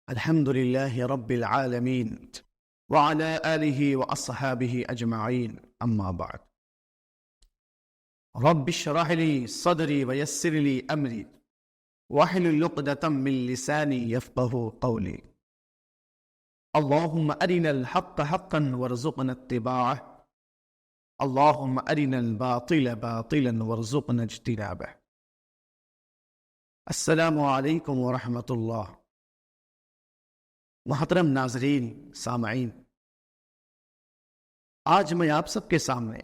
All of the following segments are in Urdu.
الحمد لله رب العالمين وعلى آله وأصحابه أجمعين أما بعد رب اشرح لي صدري ويسر لي أمري واحلل عقدة من لساني يفقه قولي اللهم أرنا الحق حقا وارزقنا اتباعه اللهم أرنا الباطل باطلا وارزقنا اجتنابه السلام علیکم ورحمۃ اللہ۔ محترم ناظرین، سامعین، آج میں آپ سب کے سامنے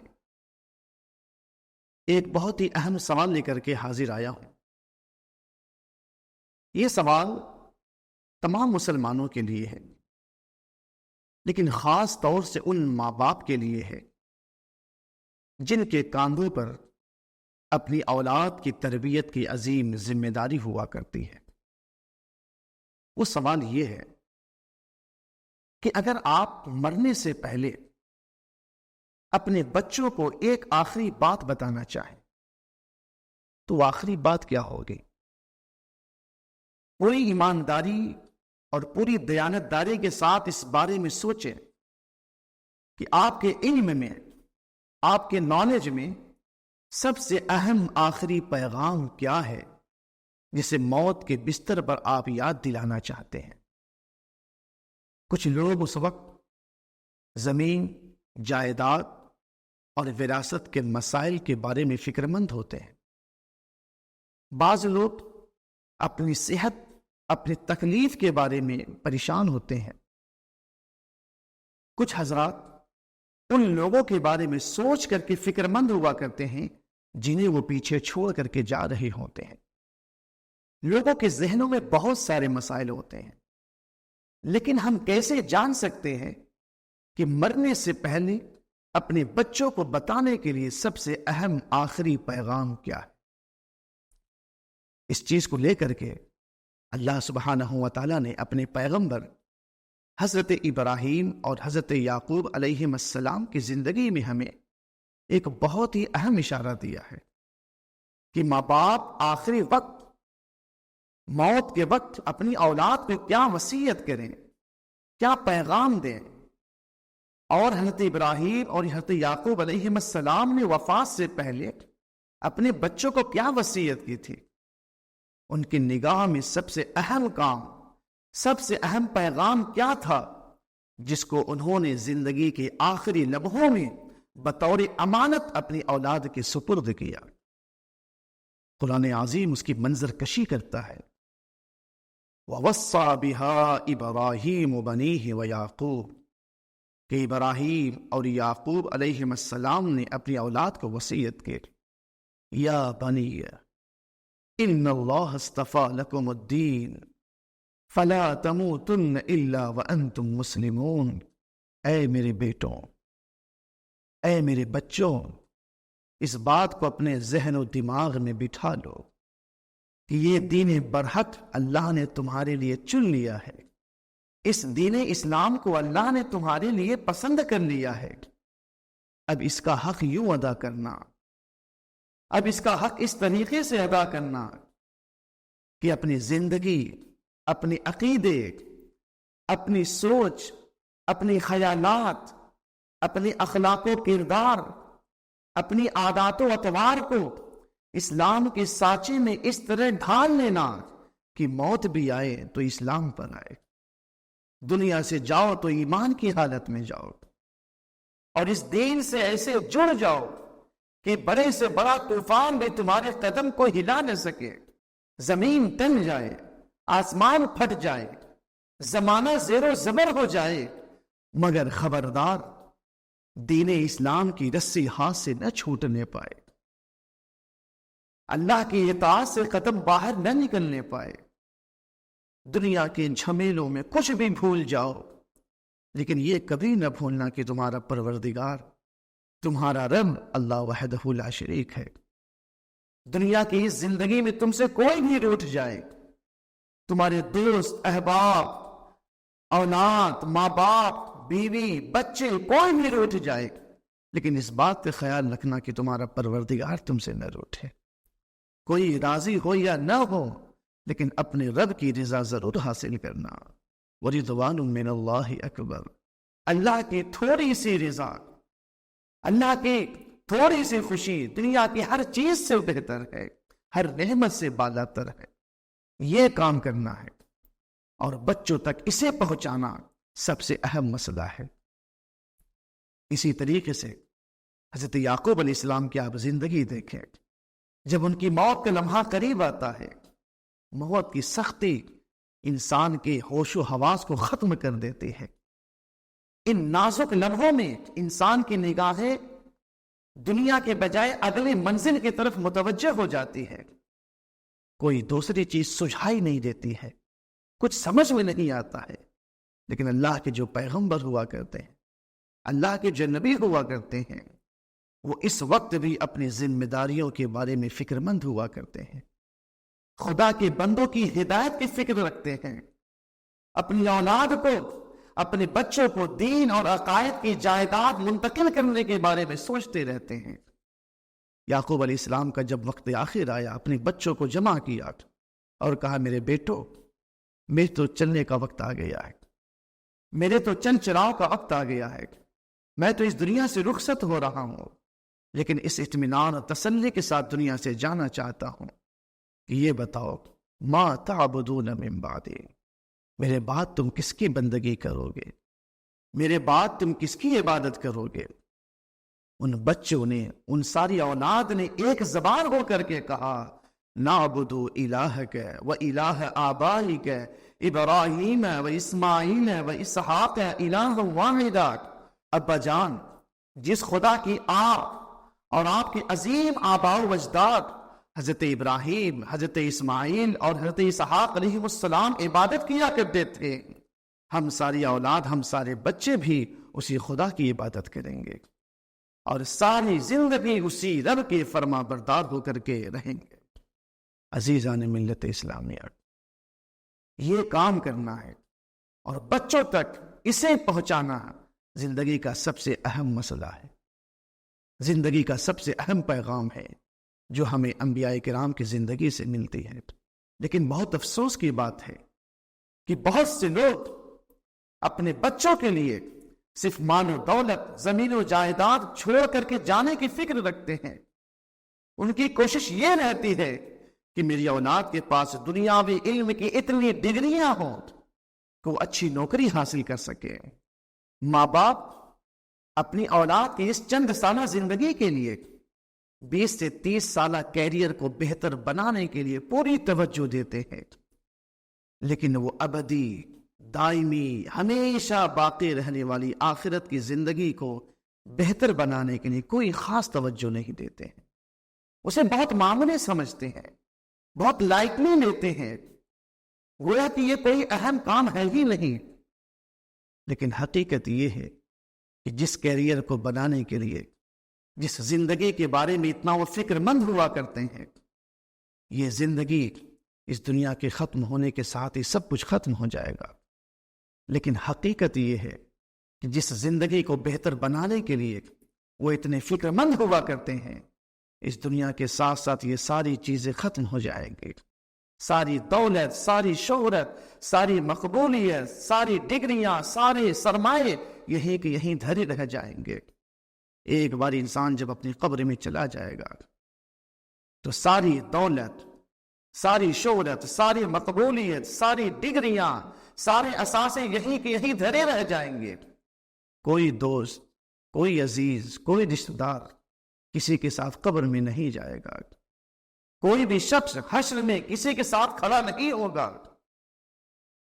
ایک بہت ہی اہم سوال لے کر کے حاضر آیا ہوں۔ یہ سوال تمام مسلمانوں کے لیے ہے، لیکن خاص طور سے ان ماں باپ کے لیے ہے جن کے کاندھوں پر اپنی اولاد کی تربیت کی عظیم ذمہ داری ہوا کرتی ہے۔ وہ سوال یہ ہے کہ اگر آپ مرنے سے پہلے اپنے بچوں کو ایک آخری بات بتانا چاہیں تو وہ آخری بات کیا ہوگی؟ پوری ایمانداری اور پوری دیانتداری کے ساتھ اس بارے میں سوچیں کہ آپ کے علم میں، آپ کے نالج میں سب سے اہم آخری پیغام کیا ہے جسے موت کے بستر پر آپ یاد دلانا چاہتے ہیں۔ کچھ لوگ اس وقت زمین، جائیداد اور وراثت کے مسائل کے بارے میں فکر مند ہوتے ہیں۔ بعض لوگ اپنی صحت، اپنی تکلیف کے بارے میں پریشان ہوتے ہیں۔ کچھ حضرات ان لوگوں کے بارے میں سوچ کر کے فکر مند ہوا کرتے ہیں جنہیں وہ پیچھے چھوڑ کر کے جا رہے ہوتے ہیں۔ لوگوں کے ذہنوں میں بہت سارے مسائل ہوتے ہیں، لیکن ہم کیسے جان سکتے ہیں کہ مرنے سے پہلے اپنے بچوں کو بتانے کے لیے سب سے اہم آخری پیغام کیا ہے؟ اس چیز کو لے کر کے اللہ سبحانہ و تعالیٰ نے اپنے پیغمبر حضرت ابراہیم اور حضرت یعقوب علیہ السلام کی زندگی میں ہمیں ایک بہت ہی اہم اشارہ دیا ہے کہ ماں باپ آخری وقت، موت کے وقت اپنی اولاد کو کیا وصیت کریں، کیا پیغام دیں۔ اور حضرت ابراہیم اور حضرت یعقوب علیہ السلام نے وفات سے پہلے اپنے بچوں کو کیا وصیت کی تھی؟ ان کی نگاہ میں سب سے اہم کام، سب سے اہم پیغام کیا تھا جس کو انہوں نے زندگی کے آخری لمحوں میں بطور امانت اپنی اولاد کے سپرد کیا؟ قرآن عظیم اس کی منظر کشی کرتا ہے۔ وَوَصَّى بِهَا إِبْرَاهِيمُ بَنِيهِ وَيَعْقُوبُ، کہ ابراہیم اور یعقوب علیہ السلام نے اپنی اولاد کو وصیت کی، یا بنی ان اللہ اصطفیٰ لکم الدین فلا تموتن الا وانتم مسلمون۔ اے میرے بیٹوں، اے میرے بچوں، اس بات کو اپنے ذہن و دماغ میں بٹھا لو کہ یہ دین برحق اللہ نے تمہارے لیے چن لیا ہے۔ اس دین اسلام کو اللہ نے تمہارے لیے پسند کر لیا ہے۔ اب اس کا حق یوں ادا کرنا، اب اس کا حق اس طریقے سے ادا کرنا کہ اپنی زندگی، اپنے عقیدے، اپنی سوچ، اپنی خیالات، اپنی اخلاق و کردار، اپنی عادات و اطوار کو اسلام کے سانچے میں اس طرح ڈھال لینا کہ موت بھی آئے تو اسلام پر آئے، دنیا سے جاؤ تو ایمان کی حالت میں جاؤ، اور اس دین سے ایسے جڑ جاؤ کہ بڑے سے بڑا طوفان بھی تمہارے قدم کو ہلا نہ سکے، زمین ٹن جائے، آسمان پھٹ جائے، زمانہ زیر و زبر ہو جائے، مگر خبردار دین اسلام کی رسی ہاتھ سے نہ چھوٹنے پائے، اللہ کی اطاعت سے قدم باہر نہ نکلنے پائے۔ دنیا کے جھمیلوں میں کچھ بھی بھول جاؤ، لیکن یہ کبھی نہ بھولنا کہ تمہارا پروردگار، تمہارا رب اللہ وحدہ لا شریک ہے۔ دنیا کی اس زندگی میں تم سے کوئی بھی روٹھ جائے، تمہارے دوست، احباب، اولاد، ماں باپ، بیوی، بچے، کوئی بھی روٹھ جائے، لیکن اس بات کا خیال رکھنا کہ تمہارا پروردگار تم سے نہ روٹھے۔ کوئی راضی ہو یا نہ ہو، لیکن اپنے رب کی رضا ضرور حاصل کرنا۔ وَرِضْوَانٌ مِّنَ اللَّهِ اکبر، اللہ کی تھوڑی سی رضا، اللہ کی تھوڑی سی خوشی دنیا کی ہر چیز سے بہتر ہے، ہر نعمت سے بالا تر ہے۔ یہ کام کرنا ہے اور بچوں تک اسے پہنچانا سب سے اہم مسئلہ ہے۔ اسی طریقے سے حضرت یعقوب علیہ السلام کی آپ زندگی دیکھیں، جب ان کی موت کا لمحہ قریب آتا ہے، موت کی سختی انسان کے ہوش و حواس کو ختم کر دیتی ہے۔ ان نازک لمحوں میں انسان کی نگاہیں دنیا کے بجائے اگلی منزل کی طرف متوجہ ہو جاتی ہے، کوئی دوسری چیز سجھائی نہیں دیتی ہے، کچھ سمجھ میں نہیں آتا ہے۔ لیکن اللہ کے جو پیغمبر ہوا کرتے ہیں، اللہ کے جو نبی ہوا کرتے ہیں، وہ اس وقت بھی اپنی ذمہ داریوں کے بارے میں فکر مند ہوا کرتے ہیں، خدا کے بندوں کی ہدایت کی فکر رکھتے ہیں، اپنی اولاد کو، اپنے بچوں کو دین اور عقائد کی جائیداد منتقل کرنے کے بارے میں سوچتے رہتے ہیں۔ یعقوب علیہ السلام کا جب وقت آخر آیا، اپنے بچوں کو جمع کیا اور کہا، میرے بیٹو، میرے تو چلنے کا وقت آ گیا ہے، میرے تو چل چلاؤ کا وقت آ گیا ہے، میں تو اس دنیا سے رخصت ہو رہا ہوں، لیکن اس اطمینان اور تسلی کے ساتھ دنیا سے جانا چاہتا ہوں کہ یہ بتاؤ، ما تعبدون من بعدی، میرے بعد تم کس کی بندگی کرو گے، میرے بعد تم کس کی عبادت کرو گے؟ ان بچوں نے، ان ساری اولاد نے ایک زبان ہو کر کے کہا، نعبد الہک و الہ آبائک ابراہیم و اسماعیل و اسحاق الہ واحدا۔ ابا جان، جس خدا کی آپ اور آپ کے عظیم آباء و اجداد حضرت ابراہیم، حضرت اسماعیل اور حضرت اسحاق علیہ السلام عبادت کیا کرتے تھے، ہم ساری اولاد، ہم سارے بچے بھی اسی خدا کی عبادت کریں گے اور ساری زندگی اسی رب کے فرما بردار ہو کر کے رہیں گے۔ عزیزان ملت اسلامیہ، یہ کام کرنا ہے اور بچوں تک اسے پہنچانا زندگی کا سب سے اہم مسئلہ ہے، زندگی کا سب سے اہم پیغام ہے جو ہمیں انبیاء کرام کی زندگی سے ملتی ہے۔ لیکن بہت افسوس کی بات ہے کہ بہت سے لوگ اپنے بچوں کے لیے صرف مال و دولت، زمین و جائیداد چھوڑ کر کے جانے کی فکر رکھتے ہیں۔ ان کی کوشش یہ رہتی ہے کہ میری اولاد کے پاس دنیاوی علم کی اتنی ڈگریاں ہوں کہ وہ اچھی نوکری حاصل کر سکے۔ ماں باپ اپنی اولاد کی اس چند سالہ زندگی کے لیے 20 سے 30 سالہ کیریئر کو بہتر بنانے کے لیے پوری توجہ دیتے ہیں، لیکن وہ ابدی، دائمی، ہمیشہ باقی رہنے والی آخرت کی زندگی کو بہتر بنانے کے لیے کوئی خاص توجہ نہیں دیتے ہیں، اسے بہت معمولی سمجھتے ہیں، بہت لائٹلی لیتے ہیں، گویا کہ یہ کوئی اہم کام ہے ہی نہیں۔ لیکن حقیقت یہ ہے کہ جس کیریئر کو بنانے کے لیے، جس زندگی کے بارے میں اتنا وہ فکر مند ہوا کرتے ہیں، یہ زندگی اس دنیا کے ختم ہونے کے ساتھ ہی سب کچھ ختم ہو جائے گا۔ لیکن حقیقت یہ ہے کہ جس زندگی کو بہتر بنانے کے لیے وہ اتنے فکر مند ہوا کرتے ہیں، اس دنیا کے ساتھ ساتھ یہ ساری چیزیں ختم ہو جائیں گی، ساری دولت، ساری شہرت، ساری مقبولیت، ساری ڈگریاں، سارے سرمایے یہیں کہ یہیں دھرے رہ جائیں گے۔ ایک بار انسان جب اپنی قبر میں چلا جائے گا تو ساری دولت، ساری شہرت، ساری مقبولیت، ساری ڈگریاں، سارے اثاثے یہیں کہ یہیں دھرے رہ جائیں گے۔ کوئی دوست، کوئی عزیز، کوئی رشتہ دار کسی کے ساتھ قبر میں نہیں جائے گا، کوئی بھی شخص حشر میں کسی کے ساتھ کھڑا نہیں ہوگا،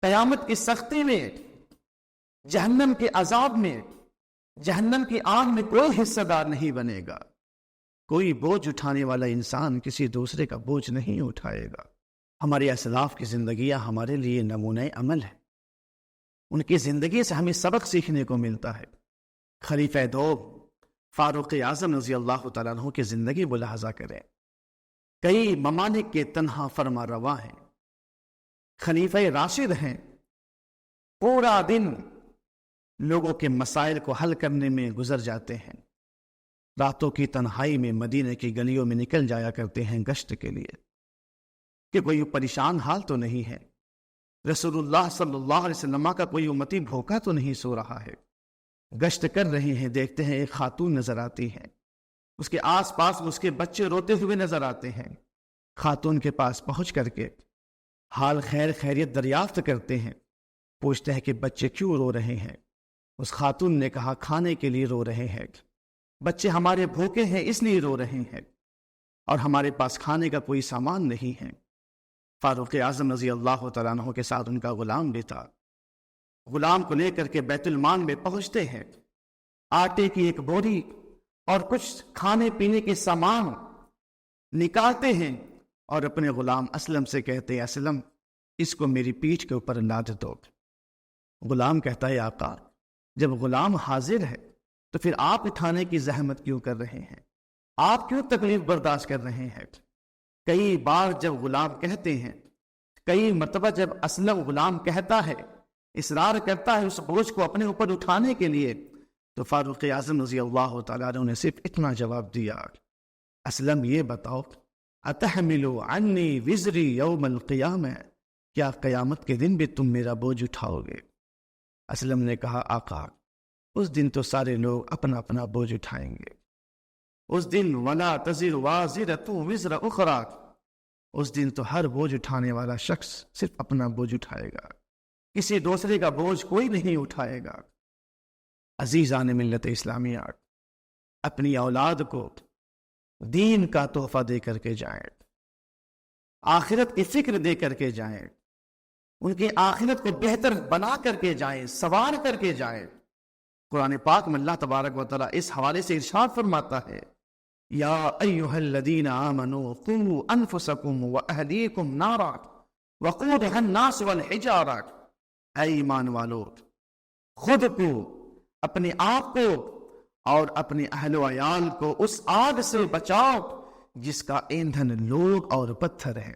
قیامت کی سختی میں، جہنم کے عذاب میں، جہنم کی آگ میں کوئی حصہ دار نہیں بنے گا۔ کوئی بوجھ اٹھانے والا انسان کسی دوسرے کا بوجھ نہیں اٹھائے گا۔ ہمارے اسلاف کی زندگیاں ہمارے لیے نمونہ عمل ہے، ان کی زندگی سے ہمیں سبق سیکھنے کو ملتا ہے۔ خلیفہ دوم فاروق اعظم رضی اللہ تعالیٰ عنہ کی زندگی ملاحظہ کریں، کئی ممالک کے تنہا فرما روا ہیں، خلیفہ راشد ہیں، پورا دن لوگوں کے مسائل کو حل کرنے میں گزر جاتے ہیں، راتوں کی تنہائی میں مدینے کی گلیوں میں نکل جایا کرتے ہیں گشت کے لیے کہ کوئی پریشان حال تو نہیں ہے۔ رسول اللہ صلی اللہ علیہ وسلم کا کوئی امتی بھوکا تو نہیں سو رہا ہے. گشت کر رہے ہیں، دیکھتے ہیں ایک خاتون نظر آتی ہے، اس کے آس پاس اس کے بچے روتے ہوئے نظر آتے ہیں. خاتون کے پاس پہنچ کر کے حال خیر خیریت دریافت کرتے ہیں، پوچھتے ہیں کہ بچے کیوں رو رہے ہیں. اس خاتون نے کہا کھانے کے لیے رو رہے ہیں، بچے ہمارے بھوکے ہیں اس لیے رو رہے ہیں، اور ہمارے پاس کھانے کا کوئی سامان نہیں ہے. فاروق اعظم رضی اللہ تعالیٰ عنہ کے ساتھ ان کا غلام بھی تھا. غلام کو لے کر کے بیت المال میں پہنچتے ہیں، آٹے کی ایک بوری اور کچھ کھانے پینے کے سامان نکالتے ہیں اور اپنے غلام اسلم سے کہتے ہیں اسلم اس کو میری پیٹھ کے اوپر لاد دو. غلام کہتا ہے آقا جب غلام حاضر ہے تو پھر آپ اٹھانے کی زحمت کیوں کر رہے ہیں، آپ کیوں تکلیف برداشت کر رہے ہیں. کئی بار جب غلام کہتے ہیں، کئی مرتبہ جب اسلم غلام کہتا ہے، اصرار کرتا ہے اس بوجھ کو اپنے اوپر اٹھانے کے لیے، تو فاروق اعظم رضی اللہ تعالیٰ عنہ نے صرف اتنا جواب دیا اسلم یہ بتاؤ اتحمل عنی وزری یوم القیامہ، کیا قیامت کے دن بھی تم میرا بوجھ اٹھاؤ گے؟ اسلم نے کہا آقا اس دن تو سارے لوگ اپنا اپنا بوجھ اٹھائیں گے. اس دن ولا تزر وازرۃ وزر اخری، اس دن تو ہر بوجھ اٹھانے والا شخص صرف اپنا بوجھ اٹھائے گا، کسی دوسرے کا بوجھ کوئی نہیں اٹھائے گا. عزیزان ملت اسلامیہ، اپنی اولاد کو دین کا تحفہ دے کر کے جائیں، آخرت کی فکر دے کر کے جائیں، ان کی آخرت کو بہتر بنا کر کے جائیں، سنوار کر کے جائیں. قرآن پاک میں اللہ تبارک و تعالیٰ اس حوالے سے ارشاد فرماتا ہے یا ایھا الذین آمنوا قوا انفسکم واہلیکم نارا وقودھا الناس والحجارہ، اے ایمان والو خود کو، اپنے آپ کو اور اپنے اہل و عیال کو اس آگ سے بچاؤ جس کا ایندھن لوگ اور پتھر ہے.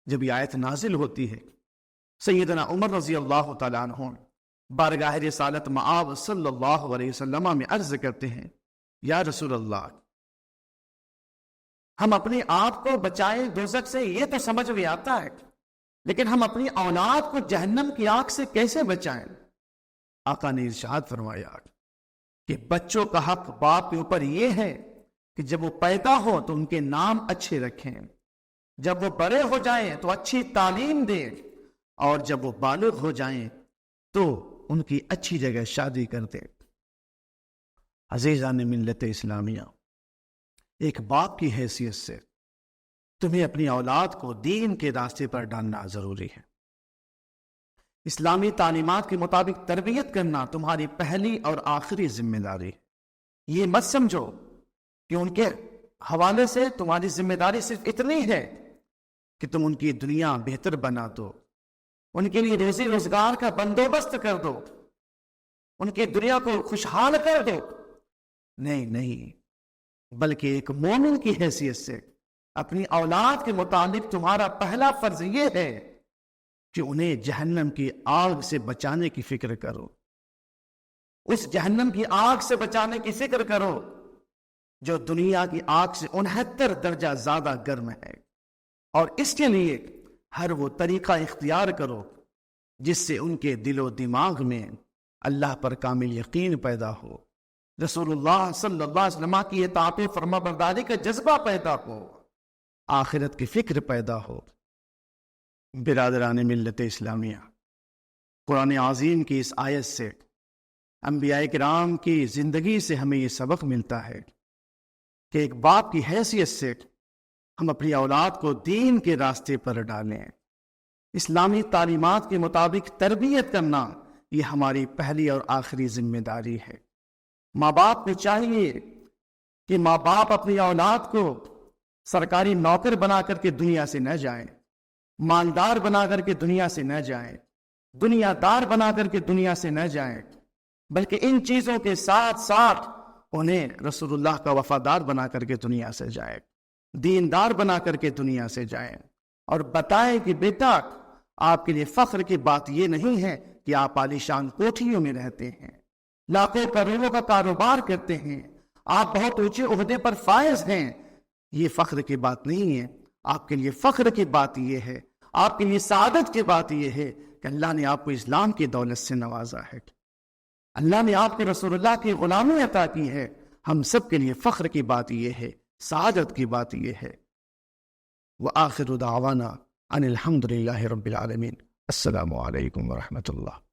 جب یہ آیت نازل ہوتی ہے سیدنا عمر رضی اللہ تعالیٰ عنہ بارگاہ رسالت مآب صلی اللہ علیہ وسلم میں عرض کرتے ہیں یا رسول اللہ ہم اپنے آپ کو بچائیں دوزخ سے یہ تو سمجھ میں آتا ہے، لیکن ہم اپنی اولاد کو جہنم کی آگ سے کیسے بچائیں؟ آقا نے ارشاد فرمایا کہ بچوں کا حق باپ کے اوپر یہ ہے کہ جب وہ پیدا ہو تو ان کے نام اچھے رکھیں، جب وہ بڑے ہو جائیں تو اچھی تعلیم دیں، اور جب وہ بالغ ہو جائیں تو ان کی اچھی جگہ شادی کر دیں. عزیزان ملت اسلامیہ، ایک باپ کی حیثیت سے تمہیں اپنی اولاد کو دین کے راستے پر ڈالنا ضروری ہے. اسلامی تعلیمات کے مطابق تربیت کرنا تمہاری پہلی اور آخری ذمہ داری ہے. یہ مت سمجھو کہ ان کے حوالے سے تمہاری ذمہ داری صرف اتنی ہے کہ تم ان کی دنیا بہتر بنا دو، ان کے لیے روزی روزگار کا بندوبست کر دو، ان کی دنیا کو خوشحال کر دو. نہیں، بلکہ ایک مومن کی حیثیت سے اپنی اولاد کے متعلق تمہارا پہلا فرض یہ ہے کہ انہیں جہنم کی آگ سے بچانے کی فکر کرو. اس جہنم کی آگ سے بچانے کی فکر کرو جو دنیا کی آگ سے 69 درجہ زیادہ گرم ہے، اور اس کے لیے ہر وہ طریقہ اختیار کرو جس سے ان کے دل و دماغ میں اللہ پر کامل یقین پیدا ہو، رسول اللہ صلی اللہ علیہ وسلم کی اطاعت فرما برداری کا جذبہ پیدا ہو، آخرت کی فکر پیدا ہو. برادران ملت اسلامیہ، قرآن عظیم کی اس آیت سے، انبیاء کرام کی زندگی سے ہمیں یہ سبق ملتا ہے کہ ایک باپ کی حیثیت سے ہم اپنی اولاد کو دین کے راستے پر ڈالیں. اسلامی تعلیمات کے مطابق تربیت کرنا یہ ہماری پہلی اور آخری ذمہ داری ہے. ماں باپ کو چاہیے کہ ماں باپ اپنی اولاد کو سرکاری نوکر بنا کر کے دنیا سے نہ جائیں، مالدار بنا کر کے دنیا سے نہ جائیں، دنیا دار بنا کر کے دنیا سے نہ جائیں، بلکہ ان چیزوں کے ساتھ ساتھ انہیں رسول اللہ کا وفادار بنا کر کے دنیا سے جائیں، دیندار بنا کر کے دنیا سے جائیں، اور بتائیں کہ بیٹا آپ کے لیے فخر کی بات یہ نہیں ہے کہ آپ عالیشان کوٹھیوں میں رہتے ہیں، لاکھوں کروڑوں کا کاروبار کرتے ہیں، آپ بہت اونچے عہدے پر فائز ہیں. یہ فخر کی بات نہیں ہے. آپ کے لیے فخر کی بات یہ ہے آپ کے لیے سعادت کی بات یہ ہے کہ اللہ نے آپ کو اسلام کی دولت سے نوازا ہے، اللہ نے آپ کو رسول اللہ کی غلامی عطا کی ہے۔ ہم سب کے لیے فخر کی بات یہ ہے، سعادت کی بات یہ ہے۔ وآخر دعوانا ان الحمد للہ رب العالمین۔ السلام علیکم ورحمۃ اللہ۔